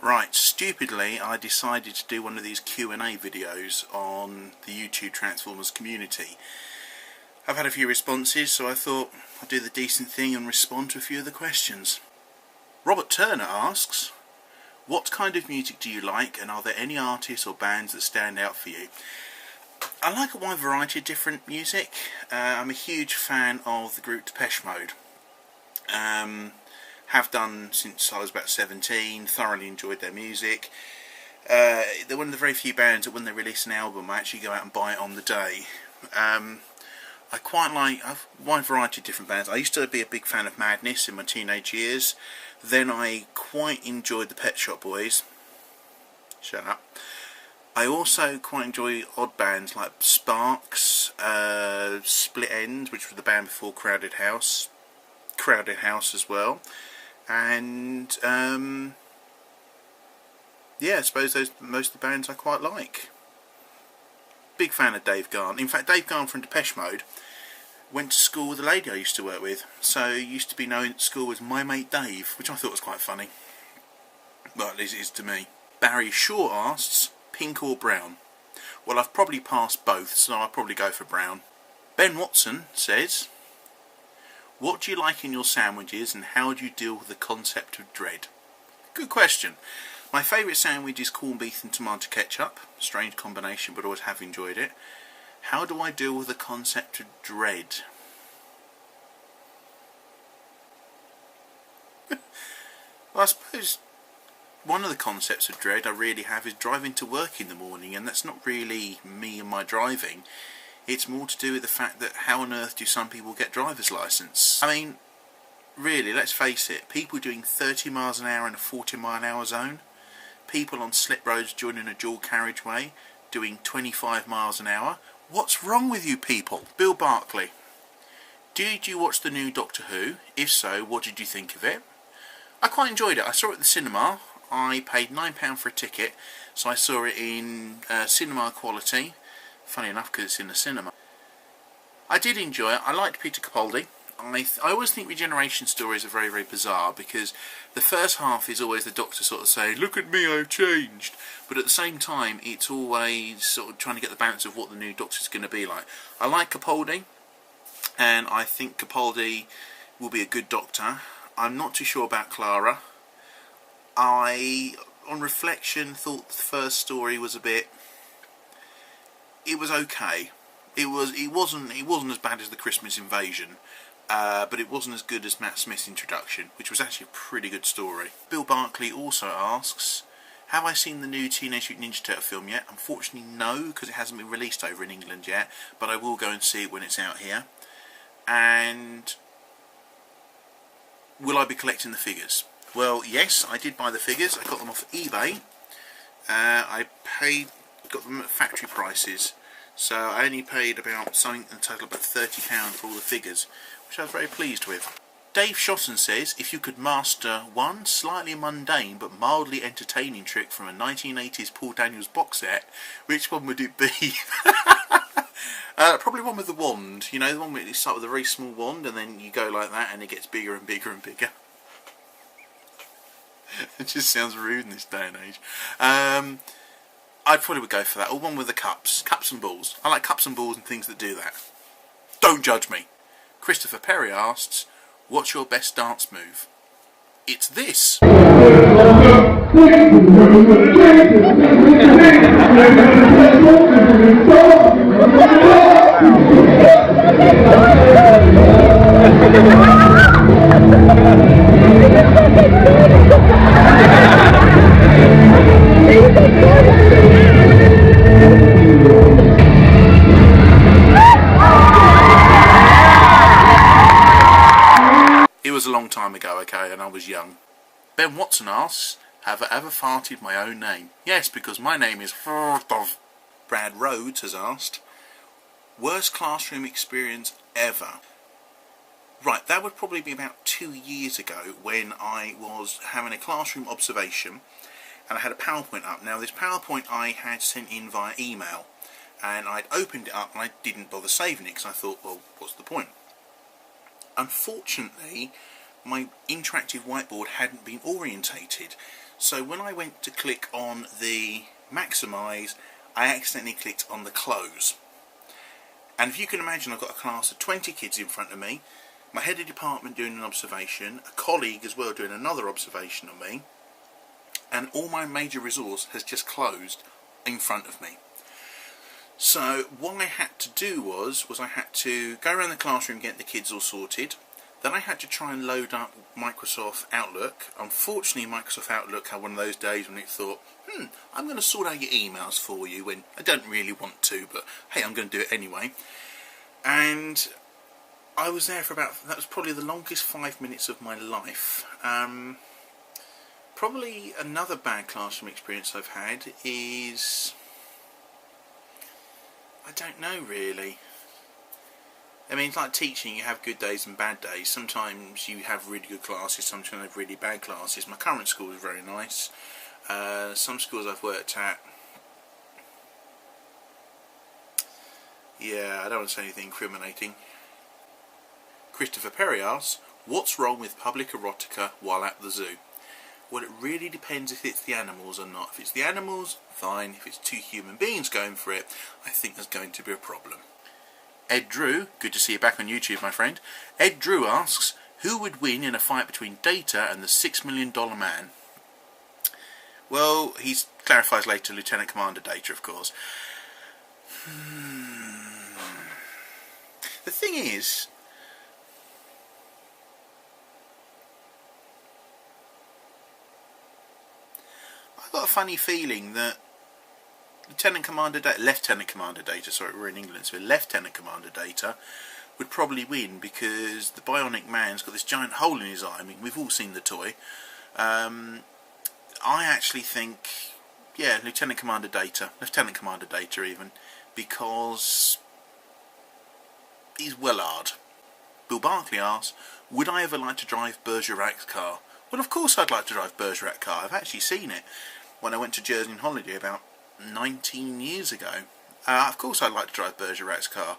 Right, stupidly I decided to do one of these Q&A videos on the YouTube Transformers community. I've had a few responses, so I thought I'd do the decent thing and respond to a few of the questions. Robert Turner asks, what kind of music do you like, and are there any artists or bands that stand out for you? I like a wide variety of different music. I'm a huge fan of the group Depeche Mode. Have done since I was about 17, thoroughly enjoyed their music. They're one of the very few bands that when they release an album I actually go out and buy it on the day. I quite like a wide variety of different bands. I used to be a big fan of Madness in my teenage years. Then I quite enjoyed the Pet Shop Boys. Shut up. I also quite enjoy odd bands like Sparks, Split Enz, which was the band before Crowded House as well, and yeah, I suppose those most of the bands I quite like. Big fan of Dave Gahan. In fact, Dave Gahan from Depeche Mode went to school with a lady I used to work with, so he used to be known at school as My Mate Dave, which I thought was quite funny. Well, at least it is to me. Barry Shaw asks, pink or brown? Well, I've probably passed both, so I'll probably go for brown. Ben Watson says, what do you like in your sandwiches, and how do you deal with the concept of dread? Good question. My favourite sandwich is corned beef and tomato ketchup. Strange combination, but always have enjoyed it. How do I deal with the concept of dread? Well, I suppose one of the concepts of dread I really have is driving to work in the morning, and that's not really me and my driving. It's more to do with the fact that how on earth do some people get driver's licence? I mean, really, let's face it, people doing 30 miles an hour in a 40 mile an hour zone, people on slip roads joining a dual carriageway doing 25 miles an hour. What's wrong with you people? Bill Barclay, did you watch the new Doctor Who? If so, what did you think of it? I quite enjoyed it. I saw it at the cinema. I paid £9 for a ticket, so I saw it in cinema quality. Funny enough, because it's in the cinema. I did enjoy it. I liked Peter Capaldi. I always think regeneration stories are very, very bizarre, because the first half is always the Doctor sort of saying, look at me, I've changed. But at the same time, it's always sort of trying to get the balance of what the new Doctor's going to be like. I like Capaldi, and I think Capaldi will be a good Doctor. I'm not too sure about Clara. I, on reflection, thought the first story was a bit... It was okay. It wasn't as bad as the Christmas Invasion, but it wasn't as good as Matt Smith's introduction, which was actually a pretty good story. Bill Barclay also asks, have I seen the new Teenage Mutant Ninja Turtle film yet? Unfortunately no, because it hasn't been released over in England yet, but I will go and see it when it's out here. And will I be collecting the figures? Well, yes, I did buy the figures. I got them off eBay. Got them at factory prices, so I only paid about something in total about £30 for all the figures, which I was very pleased with. Dave Shotton says, if you could master one slightly mundane but mildly entertaining trick from a 1980s Paul Daniels box set, which one would it be? Probably one with the wand, you know, the one where you start with a very small wand and then you go like that and it gets bigger and bigger and bigger. It just sounds rude in this day and age. I probably would go for that, or one with the cups and balls. I like cups and balls and things that do that. Don't judge me. Christopher Perry asks, what's your best dance move? It's this. It was a long time ago, okay, and I was young. Ben Watson asks, have I ever farted my own name? Yes, because my name is Brad Rhodes has asked, worst classroom experience ever? Right, that would probably be about 2 years ago when I was having a classroom observation and I had a PowerPoint up. Now this PowerPoint I had sent in via email and I'd opened it up and I didn't bother saving it because I thought, well, what's the point? Unfortunately, my interactive whiteboard hadn't been orientated, So when I went to click on the maximise, I accidentally clicked on the close. And if you can imagine, I've got a class of 20 kids in front of me, my head of department doing an observation, a colleague as well doing another observation on me, and all my major resource has just closed in front of me. So what I had to do was I had to go around the classroom, get the kids all sorted. Then I had to try and load up Microsoft Outlook. Unfortunately, Microsoft Outlook had one of those days when it thought, I'm going to sort out your emails for you, when I don't really want to, but hey, I'm going to do it anyway. And I was there for that was probably the longest 5 minutes of my life. Probably another bad classroom experience I've had is, I don't know really. I mean, it's like teaching, you have good days and bad days. Sometimes you have really good classes, sometimes you have really bad classes. My current school is very nice. Some schools I've worked at, yeah, I don't want to say anything incriminating. Christopher Perry asks, what's wrong with public erotica while at the zoo? Well, it really depends if it's the animals or not. If it's the animals, fine. If it's two human beings going for it, I think there's going to be a problem. Ed Drew, good to see you back on YouTube, my friend. Ed Drew asks, who would win in a fight between Data and the $6 Million Man? Well, he clarifies later, Lieutenant Commander Data, of course. The thing is, I've got a funny feeling that Lieutenant Commander Data, sorry, we're in England, so Lieutenant Commander Data would probably win, because the Bionic Man's got this giant hole in his eye. I mean, we've all seen the toy. I actually think, yeah, Lieutenant Commander Data even, because he's well hard. Bill Barkley asks, would I ever like to drive Bergerac's car? Well, of course I'd like to drive Bergerac's car. I've actually seen it when I went to Jersey on holiday about 19 years ago. Of course I'd like to drive Bergerac's car.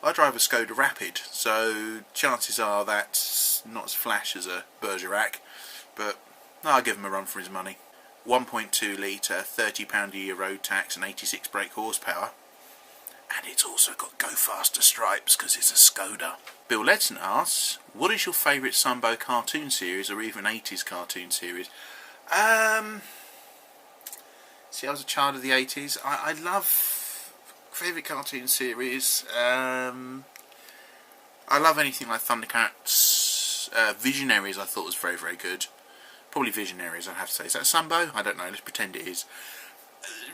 I drive a Skoda Rapid, so chances are that's not as flash as a Bergerac, but I'll give him a run for his money. 1.2 litre, £30 a year road tax and 86 brake horsepower. And it's also got Go Faster stripes because it's a Skoda. Bill Ledson asks, what is your favourite Sunbow cartoon series or even 80s cartoon series? See, I was a child of the 80s. I love favourite cartoon series. I love anything like Thundercats. Visionaries I thought was very, very good. Probably Visionaries, I'd have to say. Is that Sunbow? I don't know, let's pretend it is.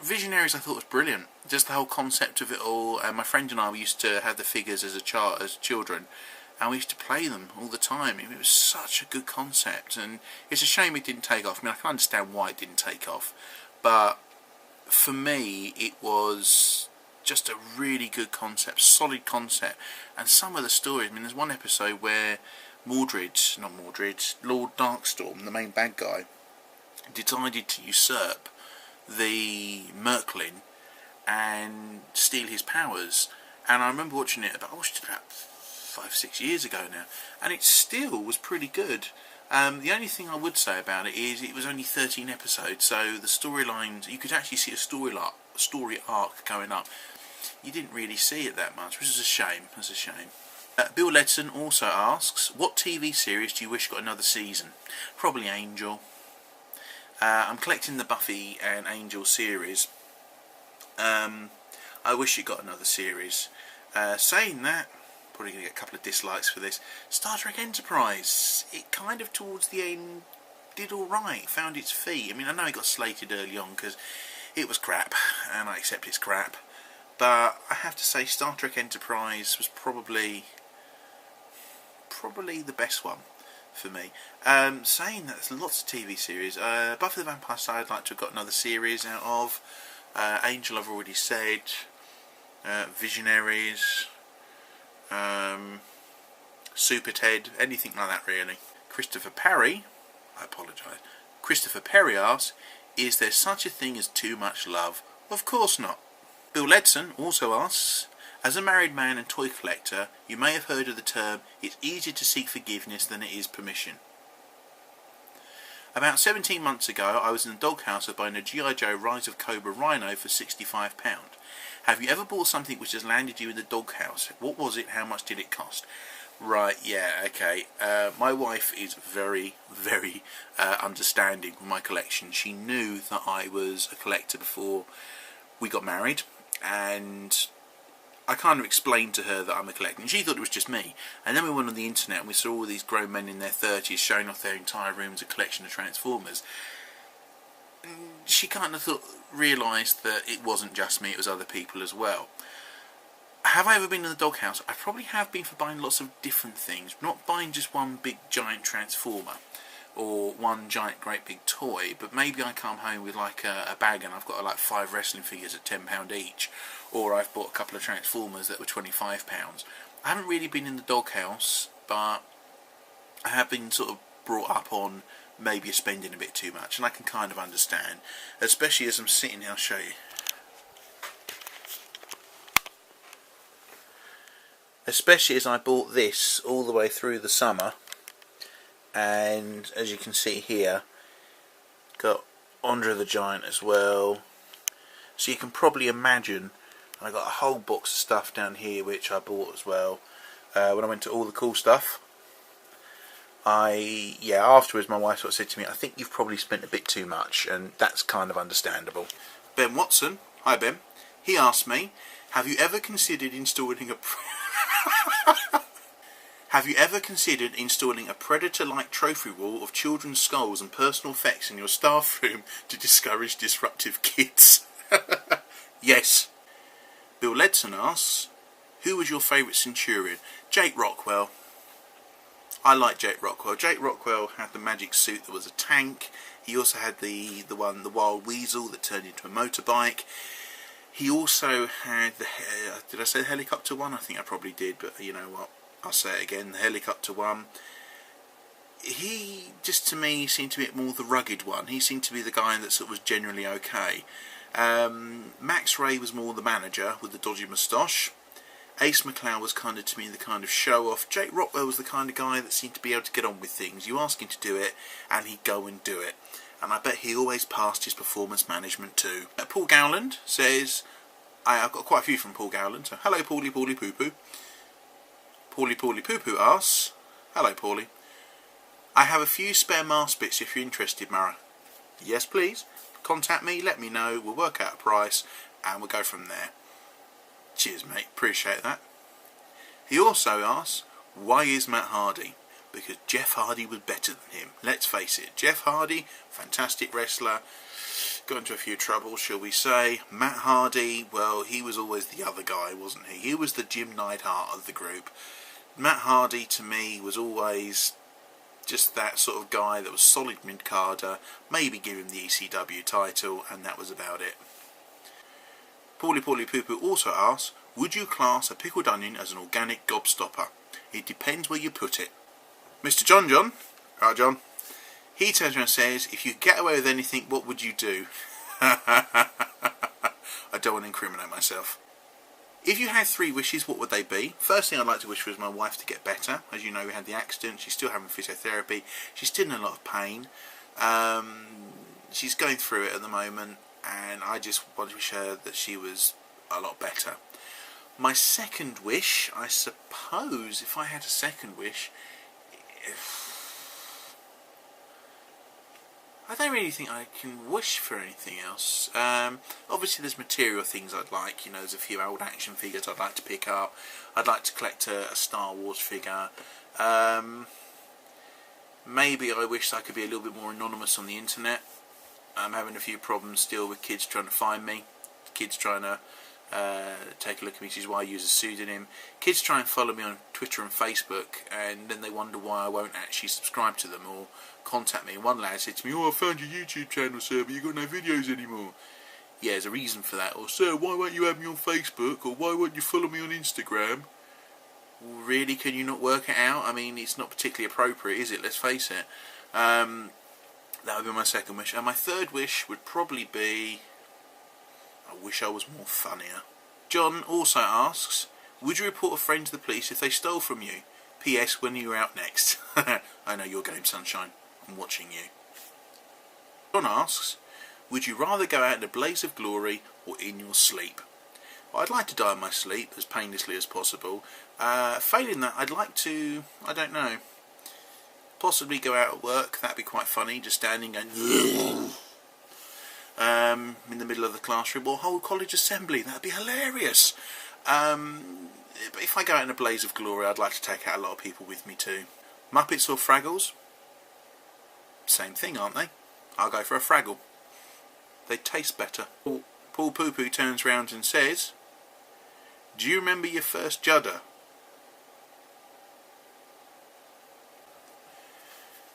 Visionaries I thought was brilliant. Just the whole concept of it all. My friend and I, we used to have the figures as children, and we used to play them all the time. It was such a good concept, and it's a shame it didn't take off. I mean, I can understand why it didn't take off, but for me it was just a really good concept, solid concept. And some of the stories, I mean, there's one episode where Lord Darkstorm, the main bad guy, decided to usurp the Merklin and steal his powers. And I remember watching it about 5-6 years ago now, and it still was pretty good. The only thing I would say about it is it was only 13 episodes, so the storylines, you could actually see a story arc going up. You didn't really see it that much, which is a shame. Bill Ledson also asks, what TV series do you wish got another season? Probably Angel. I'm collecting the Buffy and Angel series. I wish it got another series. Saying that, probably going to get a couple of dislikes for this. Star Trek Enterprise, it kind of towards the end did alright, found its feet. I mean, I know it got slated early on because it was crap, and I accept it's crap. But I have to say Star Trek Enterprise was probably the best one for me. Saying that, there's lots of TV series. Buffy the Vampire Slayer I'd like to have got another series out of. Angel I've already said. Visionaries. Super Ted. Anything like that really. Christopher Perry asks, is there such a thing as too much love? Of course not. Bill Ledson also asks, as a married man and toy collector, you may have heard of the term, it's easier to seek forgiveness than it is permission. About 17 months ago, I was in the doghouse buying a G.I. Joe Rise of Cobra Rhino for £65. Have you ever bought something which has landed you in the doghouse? What was it? How much did it cost? Right, yeah, okay. My wife is very, very understanding with my collection. She knew that I was a collector before we got married, and I kind of explained to her that I'm a collector, and she thought it was just me. And then we went on the internet and we saw all these grown men in their 30s showing off their entire room as a collection of Transformers. She kind of realised that it wasn't just me, it was other people as well. Have I ever been in the doghouse? I probably have been for buying lots of different things, not buying just one big giant Transformer or one giant great big toy, but maybe I come home with like a bag and I've got like 5 wrestling figures at £10 each, or I've bought a couple of Transformers that were £25. I haven't really been in the doghouse, but I have been sort of brought up on maybe spending a bit too much, and I can kind of understand, especially as I'm sitting here. I'll show you. Especially as I bought this all the way through the summer, and as you can see here, got Andre the Giant as well, so you can probably imagine. I got a whole box of stuff down here which I bought as well when I went to All the Cool Stuff. Afterwards my wife sort of said to me, I think you've probably spent a bit too much, and that's kind of understandable. Ben Watson, hi Ben, he asked me, have you ever considered installing a Predator-like trophy wall of children's skulls and personal effects in your staff room to discourage disruptive kids? Yes. Bill Ledson asks, who was your favourite Centurion? Jake Rockwell. I like Jake Rockwell. Jake Rockwell had the magic suit that was a tank. He also had the Wild Weasel that turned into a motorbike. He also had the, did I say the helicopter one? I think I probably did, but you know what, I'll say it again, the helicopter one. He, just to me, seemed to be more the rugged one. He seemed to be the guy that sort of was generally okay. Max Ray was more the manager with the dodgy moustache. Ace McCloud was kind of, to me, the kind of show-off. Jake Rockwell was the kind of guy that seemed to be able to get on with things. You ask him to do it, and he'd go and do it. And I bet he always passed his performance management too. Paul Gowland says, I've got quite a few from Paul Gowland, so hello Paulie Poo Poo. Paulie Poo Poo asks, hello Paulie, I have a few spare mask bits if you're interested, Mara. Yes please, contact me, let me know, we'll work out a price and we'll go from there. Cheers mate, appreciate that. He also asks, why is Matt Hardy? Because Jeff Hardy was better than him. Let's face it, Jeff Hardy, fantastic wrestler, got into a few troubles, shall we say. Matt Hardy, well, he was always the other guy, wasn't he? He was the Jim Neidhart of the group. Matt Hardy, to me, was always just that sort of guy that was solid mid-carder, maybe give him the ECW title, and that was about it. Paulie Poo Poo also asks, would you class a pickled onion as an organic gobstopper? It depends where you put it. Mr. John, right John, he turns around and says, if you get away with anything, what would you do? I don't want to incriminate myself. If you had 3 wishes, what would they be? First thing I'd like to wish for is my wife to get better. As you know, we had the accident, she's still having physiotherapy, she's still in a lot of pain. She's going through it at the moment, and I just want to wish her that she was a lot better. My second wish, I suppose, if I had a second wish, I don't really think I can wish for anything else. Obviously there's material things I'd like, you know, there's a few old action figures I'd like to pick up. I'd like to collect a Star Wars figure. Maybe I wish I could be a little bit more anonymous on the internet. I'm having a few problems still with kids trying to find me, kids trying to take a look at me, which is why I use a pseudonym. Kids try and follow me on Twitter and Facebook, and then they wonder why I won't actually subscribe to them or contact me. One lad said to me, I found your YouTube channel, sir, but you've got no videos anymore. Yeah, there's a reason for that. Or, sir, why won't you have me on Facebook? Or, why won't you follow me on Instagram? Really, can you not work it out? I mean, it's not particularly appropriate, is it? Let's face it. That would be my second wish. And my third wish would probably be, I wish I was more funnier. John also asks, would you report a friend to the police if they stole from you? P.S. When are you out next? I know your game, sunshine. I'm watching you. John asks, would you rather go out in a blaze of glory or in your sleep? Well, I'd like to die in my sleep as painlessly as possible. Failing that, I'd like to, I don't know, possibly go out at work. That'd be quite funny, just standing and in the middle of the classroom, or whole college assembly. That'd be hilarious. But if I go out in a blaze of glory, I'd like to take out a lot of people with me too. Muppets or Fraggles? Same thing, aren't they? I'll go for a Fraggle. They taste better. Paul Poo Poo turns round and says, do you remember your first judder?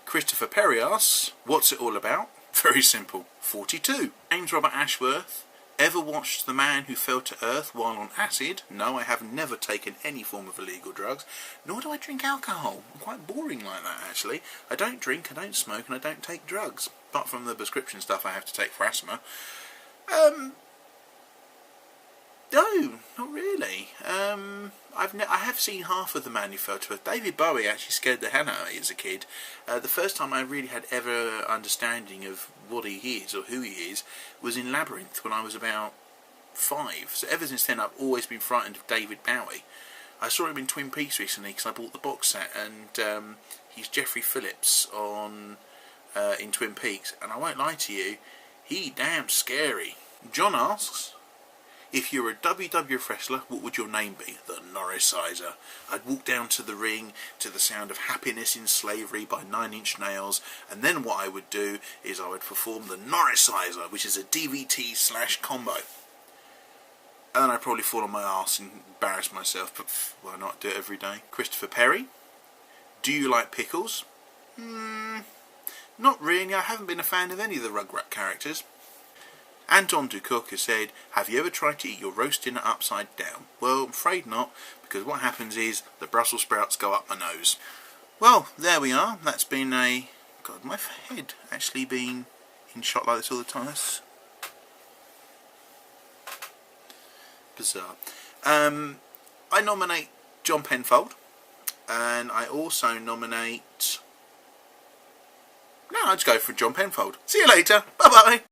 Christopher Perry asks, what's it all about? Very simple. 42. James Robert Ashworth. Ever watched The Man Who Fell to Earth while on acid? No, I have never taken any form of illegal drugs, nor do I drink alcohol. I'm quite boring like that, actually. I don't drink, I don't smoke, and I don't take drugs, apart from the prescription stuff I have to take for asthma. No, not really. I have seen half of The Man Who Fell to Earth. David Bowie actually scared the hell out of me as a kid. The first time I really had ever understanding of what he is or who he is was in Labyrinth when I was about 5. So ever since then I've always been frightened of David Bowie. I saw him in Twin Peaks recently because I bought the box set, and he's Jeffrey Phillips in Twin Peaks, and I won't lie to you, he damn scary. John asks, if you're a WWF wrestler, what would your name be? The Norrisizer. I'd walk down to the ring to the sound of Happiness in Slavery by Nine Inch Nails, and then what I would do is I would perform the Norrisizer, which is a DVT/combo. And then I'd probably fall on my arse and embarrass myself, but why not do it every day? Christopher Perry. Do you like pickles? Not really. I haven't been a fan of any of the Rugrat characters. Anton Ducook has said, have you ever tried to eat your roast dinner upside down? Well, I'm afraid not, because what happens is the Brussels sprouts go up my nose. Well, there we are. That's been a... God, my head actually been in shot like this all the time. That's bizarre. I nominate John Penfold, and I also nominate... No, I'll just go for John Penfold. See you later. Bye-bye.